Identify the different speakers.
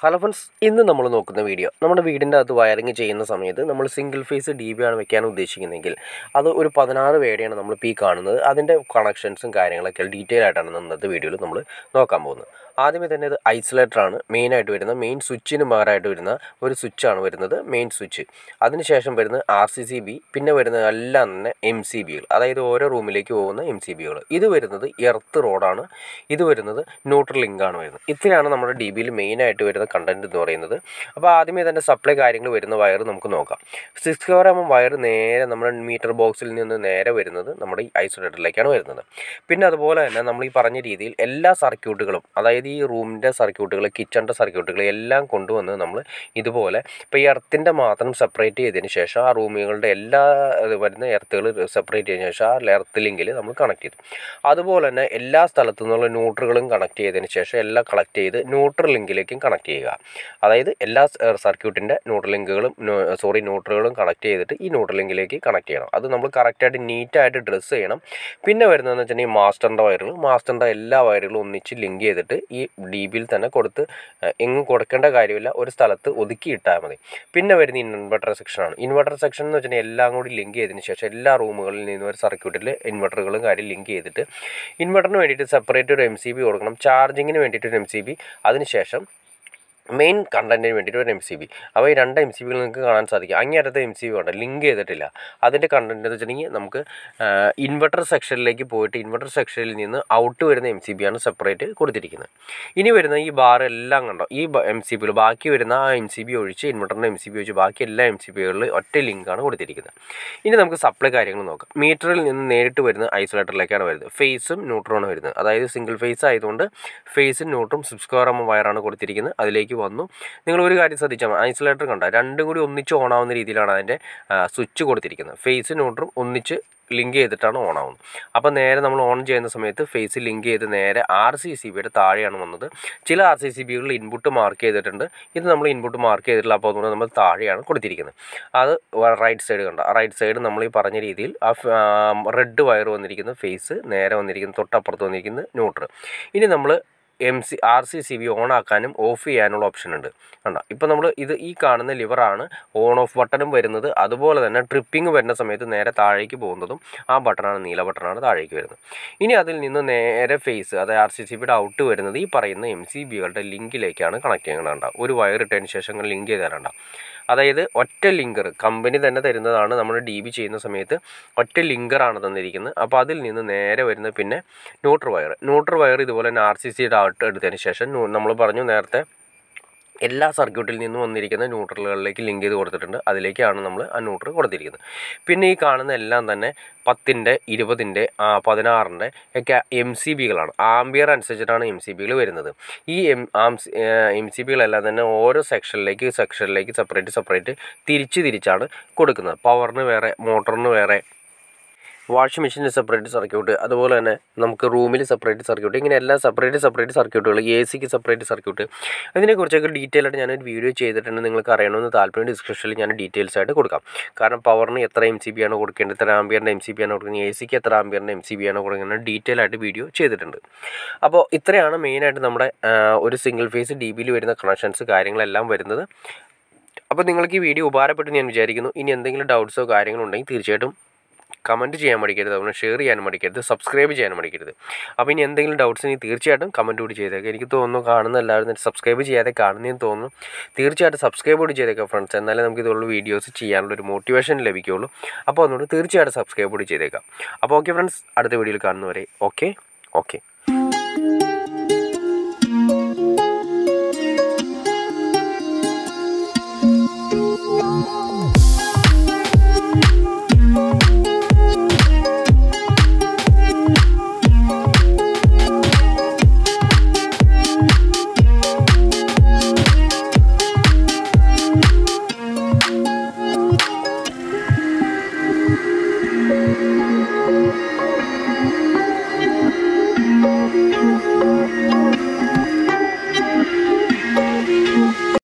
Speaker 1: Hello friends, ഇന്ന് നമ്മൾ നോക്കുന്ന വീഡിയോ നമ്മുടെ വീടിൻ്റെ അകത്ത് വയറിങ് ചെയ്യുന്ന സമയത്ത് നമ്മൾ സിംഗിൾ ഫേസ് DB ആണ് വെക്കാൻ ഉദ്ദേശിക്കുന്നതെങ്കിൽ അത് ഒരു 16 വേടിയാണ് നമ്മളിപ്പോൾ ഈ കാണുന്നത്. അതിൻ്റെ കണക്ഷൻസും കാര്യങ്ങളൊക്കെ ഡീറ്റെയിൽ ആയിട്ടാണ് ഇന്നത്തെ വീഡിയോയിൽ നമ്മൾ നോക്കാൻ പോകുന്നത്. ആദ്യമേ തന്നെ ഇത് ഐസൊലേറ്ററാണ് മെയിനായിട്ട് വരുന്നത്. മെയിൻ സ്വിച്ചിന് പകരമായിട്ട് വരുന്ന ഒരു സ്വിച്ചാണ് വരുന്നത്, മെയിൻ സ്വിച്ച്. അതിനുശേഷം വരുന്നത് rccb, പിന്നെ വരുന്നത് എല്ലാം തന്നെ MCBകൾ, അതായത് ഓരോ റൂമിലേക്ക് പോകുന്ന MCBകൾ. ഇത് വരുന്നത് എർത്ത് റോഡാണ്, ഇത് വരുന്നത് ന്യൂട്രൽ ലിങ്കാണ് വരുന്നത്. ഇത്രയാണ് നമ്മുടെ DBയിൽ മെയിനായിട്ട് വരുന്ന കണ്ടൻറ്റ് എന്ന് പറയുന്നത്. അപ്പോൾ ആദ്യമേ തന്നെ സപ്ലൈ കാര്യങ്ങൾ വരുന്ന വയർ നമുക്ക് നോക്കാം. 6 mm വയർ നേരെ നമ്മുടെ മീറ്റർ ബോക്സിൽ നിന്ന് നേരെ വരുന്നത് നമ്മുടെ ഈ ഐസൊലേറ്ററിലേക്കാണ് വരുന്നത്. പിന്നെ അതുപോലെ തന്നെ നമ്മൾ ഈ പറഞ്ഞ രീതിയിൽ എല്ലാ സർക്യൂട്ടുകളും, അതായത് ഈ റൂമിൻ്റെ സർക്യൂട്ടുകൾ, കിച്ചണിൻ്റെ സർക്യൂട്ടുകൾ എല്ലാം കൊണ്ടുവന്ന് നമ്മൾ ഇതുപോലെ ഇപ്പോൾ ഈ എർത്തിൻ്റെ മാത്രം സെപ്പറേറ്റ് ചെയ്തതിന് ശേഷം ആ റൂമുകളുടെ എല്ലാ വരുന്ന എർത്തുകൾ സെപ്പറേറ്റ് ചെയ്തതിന് ശേഷം ആ എർത്ത് ലിങ്കിൽ നമ്മൾ കണക്ട് ചെയ്തു. അതുപോലെ തന്നെ എല്ലാ സ്ഥലത്തു നിന്നുള്ള ന്യൂട്രലുകളും കണക്ട് ചെയ്തതിന് ശേഷം എല്ലാം കളക്ട് ചെയ്ത് ന്യൂട്രൽ ലിങ്കിലേക്കും കണക്ട് ചെയ്യുക. അതായത് എല്ലാ സർക്യൂട്ടിൻ്റെ ന്യൂട്രലുകളും കണക്ട് ചെയ്തിട്ട് ഈ ന്യൂട്രൽ ലിങ്കിലേക്ക് കണക്ട് ചെയ്യണം. അത് നമ്മൾ കറക്റ്റായിട്ട് നീറ്റായിട്ട് ഡ്രസ്സ് ചെയ്യണം. പിന്നെ വരുന്നതെന്ന് വെച്ചിട്ടുണ്ടെങ്കിൽ മാസ്റ്ററിൻ്റെ എല്ലാ വയറുകളും ഒന്നിച്ച് ലിങ്ക് ചെയ്തിട്ട് ഈ DBയിൽ തന്നെ കൊടുത്ത് എങ്ങും കൊടുക്കേണ്ട കാര്യമില്ല, ഒരു സ്ഥലത്ത് ഒതുക്കി ഇട്ടാൽ മതി. പിന്നെ വരുന്ന ഇൻവെർട്ടർ സെക്ഷനാണ്. ഇൻവെർട്ടർ സെക്ഷൻ എന്ന് വെച്ചിട്ടുണ്ടെങ്കിൽ എല്ലാം കൂടി ലിങ്ക് ചെയ്തതിന് ശേഷം എല്ലാ റൂമുകളിൽ നിന്നും ഒരു സർക്യൂട്ടിൽ ഇൻവെർട്ടറുകളും കാര്യം ലിങ്ക് ചെയ്തിട്ട് ഇൻവെർട്ടറിന് വേണ്ടിയിട്ട് സെപ്പറേറ്റ് ഒരു MCB കൊടുക്കണം, ചാർജിങ്ങിന് വേണ്ടിയിട്ട് ഒരു MCB, അതിനുശേഷം മെയിൻ കണ്ടൻറ്റിന് വേണ്ടിയിട്ട് ഒരു MCB. അപ്പോൾ ഈ 2 MCBകൾ നിങ്ങൾക്ക് കാണാൻ സാധിക്കും. അങ്ങേയറ്റത്തെ MCB ഉണ്ട്, ലിങ്ക് ചെയ്തിട്ടില്ല. അതിൻ്റെ കണ്ടൻറ്റ് എന്ന് വെച്ചിട്ടുണ്ടെങ്കിൽ നമുക്ക് ഇൻവെർട്ടർ സെക്ഷനിലേക്ക് പോയിട്ട് ഇൻവെർട്ടർ സെക്ഷനിൽ നിന്ന് ഔട്ട് വരുന്ന MCBയാണ് സെപ്പറേറ്റ് കൊടുത്തിരിക്കുന്നത്. ഇനി വരുന്ന ഈ ബാർ എല്ലാം കണ്ടോ, ഈ MCBകൾ ബാക്കി വരുന്ന ആ MCB ഒഴിച്ച്, ഇൻവെർട്ടറിൻ്റെ MCB ഒഴിച്ച് ബാക്കി എല്ലാ MCBകളിലും ഒറ്റ ലിങ്കാണ് കൊടുത്തിരിക്കുന്നത്. ഇനി നമുക്ക് സപ്ലൈ കാര്യങ്ങൾ നോക്കാം. മീറ്ററിൽ നിന്ന് നേരിട്ട് വരുന്ന ഐസൊലേറ്ററിലേക്കാണ് വരുന്നത്. ഫേസും ന്യൂട്രലാണ് വരുന്നത്. അതായത് സിംഗിൾ ഫേസ് ആയതുകൊണ്ട് ഫേസും ന്യൂട്രും 6 mm വയറാണ് കൊടുത്തിരിക്കുന്നത്. അതിലേക്ക് വന്നു. നിങ്ങൾ ഒരു കാര്യം ശ്രദ്ധിച്ചാൽ മതി, ഐസൊലേറ്റർ കണ്ട രണ്ടും കൂടി ഒന്നിച്ച് ഓണാവുന്ന രീതിയിലാണ് അതിൻ്റെ സ്വിച്ച് കൊടുത്തിരിക്കുന്നത്. ഫേസ് ന്യൂട്രും ഒന്നിച്ച് ലിങ്ക് ചെയ്തിട്ടാണ് ഓൺ ആവുന്നത്. അപ്പോൾ നേരെ നമ്മൾ ഓൺ ചെയ്യുന്ന സമയത്ത് ഫേസ് ലിങ്ക് ചെയ്ത് നേരെ RCCBയുടെ താഴെയാണ് വന്നത്. ചില RCCBകളിൽ ഇൻപുട്ട് മാർക്ക് ചെയ്തിട്ടുണ്ട്, ഇത് നമ്മൾ ഇൻപുട്ട് മാർക്ക് ചെയ്തിട്ടില്ല. അപ്പോൾ അതുകൊണ്ട് നമ്മൾ താഴെയാണ് കൊടുത്തിരിക്കുന്നത്. അത് റൈറ്റ് സൈഡ് കണ്ട, റൈറ്റ് സൈഡ് നമ്മൾ ഈ പറഞ്ഞ രീതിയിൽ ആ റെഡ് വയർ വന്നിരിക്കുന്ന ഫേസ്, നേരെ വന്നിരിക്കുന്ന തൊട്ടപ്പുറത്ത് വന്നിരിക്കുന്നത് ന്യൂട്രൽ. ഇനി നമ്മൾ RCCB ഓൺ ആക്കാനും ഓഫ് ചെയ്യാനുള്ള ഓപ്ഷൻ ഉണ്ട് കണ്ടോ. ഇപ്പോൾ നമ്മൾ ഈ കാണുന്ന ലിവറാണ് ഓൺ ഓഫ് ബട്ടണും വരുന്നത്. അതുപോലെ തന്നെ ട്രിപ്പിംഗ് വരുന്ന സമയത്ത് നേരെ താഴേക്ക് പോകുന്നതും ആ ബട്ടണാണ്, നീല ബട്ടണാണ് താഴേക്ക് വരുന്നത്. ഇനി അതിൽ നിന്ന് നേരെ ഫേസ്, അതായത് RCCBയുടെ ഔട്ട് വരുന്നത് ഈ പറയുന്ന MCBകളുടെ ലിങ്കിലേക്കാണ് കണക്ട് ചെയ്യുന്നുണ്ടാവുക. ഒരു വയർ ഇട്ടതിന് ശേഷം ലിങ്ക് ചെയ്ത് തരണ്ട. അതായത് ഒറ്റ ലിങ്കർ കമ്പനി തന്നെ തരുന്നതാണ്. നമ്മൾ DB ചെയ്യുന്ന സമയത്ത് ഒറ്റ ലിങ്കറാണ് തന്നിരിക്കുന്നത്. അപ്പോൾ അതിൽ നിന്ന് നേരെ വരുന്നത് പിന്നെ ന്യൂട്രൽ വയർ ഇതുപോലെ തന്നെ RCCയുടെ ഔട്ട് എടുത്തതിന് ശേഷം നമ്മൾ പറഞ്ഞു നേരത്തെ എല്ലാ സർക്യൂട്ടിൽ നിന്നും വന്നിരിക്കുന്ന ന്യൂട്രലുകളിലേക്ക് ലിങ്ക് ചെയ്ത് കൊടുത്തിട്ടുണ്ട്. അതിലേക്കാണ് നമ്മൾ ആ ന്യൂട്രൽ കൊടുത്തിരിക്കുന്നത്. പിന്നെ ഈ കാണുന്ന എല്ലാം തന്നെ 10-ന്റെ 20-ന്റെ 16-ന്റെ ഒക്കെ MCBകളാണ്. ആംബിയർ അനുസരിച്ചിട്ടാണ് MCBകൾ വരുന്നത്. ഈ MCBകളെല്ലാം തന്നെ ഓരോ സെക്ഷനിലേക്ക് സെപ്പറേറ്റ് തിരിച്ചാണ് കൊടുക്കുന്നത്. പവറിന് വേറെ, മോട്ടറിന് വേറെ, വാഷിംഗ് മെഷീനിൽ സെപ്പറേറ്റ് സർക്യൂട്ട്, അതുപോലെ തന്നെ നമുക്ക് റൂമിൽ സെപ്പറേറ്റ് സർക്യൂട്ട്, ഇങ്ങനെ എല്ലാം സെപ്പറേറ്റ് സർക്യൂട്ടുകൾ, AC-ക്ക് സെപ്പറേറ്റ് സർക്യൂട്ട്. ഇതിനെക്കുറിച്ചൊക്കെ ഡീറ്റെയിൽ ആയിട്ട് ഞാനൊരു വീഡിയോ ചെയ്തിട്ടുണ്ട്. നിങ്ങൾക്ക് അറിയണമെന്ന് താല്പര്യം ഡിസ്ക്രിപ്ഷനിൽ ഞാൻ ഡീറ്റെയിൽസ് ആയിട്ട് കൊടുക്കാം. കാരണം പവറിന് എത്ര MCB ആണ് കൊടുക്കേണ്ടത്, എത്ര ആംബിയറിൻ്റെ MCB ആണ് കൊടുക്കുന്നത്, AC-ക്ക് എത്ര ആംബിയറിൻ്റെ MCB ആണ് കൊടുക്കുന്നത്, ഡീറ്റെയിൽ ആയിട്ട് വീഡിയോ ചെയ്തിട്ടുണ്ട്. അപ്പോൾ ഇത്രയാണ് മെയിനായിട്ട് നമ്മുടെ ഒരു സിംഗിൾ ഫേസ് DBയിൽ വരുന്ന കണക്ഷൻസ് കാര്യങ്ങളെല്ലാം വരുന്നത്. അപ്പോൾ നിങ്ങൾക്ക് ഈ വീഡിയോ ഉപകാരപ്പെട്ടു ഞാൻ വിചാരിക്കുന്നു. ഇനി എന്തെങ്കിലും ഡൗട്ട്സോ കാര്യങ്ങളോ ഉണ്ടെങ്കിൽ തീർച്ചയായിട്ടും കമൻറ്റ് ചെയ്യാൻ മടിക്കരുത്, അതുപോലെ ഷെയർ ചെയ്യാനും മടിക്കരുത്, സബ്സ്ക്രൈബ് ചെയ്യാനും മടിക്കരുത്. അപ്പോൾ ഇനി എന്തെങ്കിലും ഡൗട്ട്സ് ഇനി തീർച്ചയായിട്ടും കമൻറ്റ് കൂടി ചെയ്തേക്കാം. എനിക്ക് തോന്നുന്നു കാണുന്ന എല്ലാവരും സബ്സ്ക്രൈബ് ചെയ്യാതെ കാണുന്നതെന്ന് തോന്നുന്നു. തീർച്ചയായിട്ടും സബ്സ്ക്രൈബ് കൂടി ചെയ്തേക്കാം ഫ്രണ്ട്സ്, എന്നാലേ നമുക്ക് ഇതുള്ള വീഡിയോസ് ചെയ്യാനുള്ളൊരു മോട്ടിവേഷൻ ലഭിക്കുകയുള്ളൂ. അപ്പോൾ അതുകൊണ്ട് തീർച്ചയായിട്ടും സബ്സ്ക്രൈബ് കൂടി ചെയ്തേക്കാം. അപ്പോൾ ഓക്കെ ഫ്രണ്ട്സ്, അടുത്ത വീഡിയോയിൽ കാണുന്നവരെ ഓക്കെ.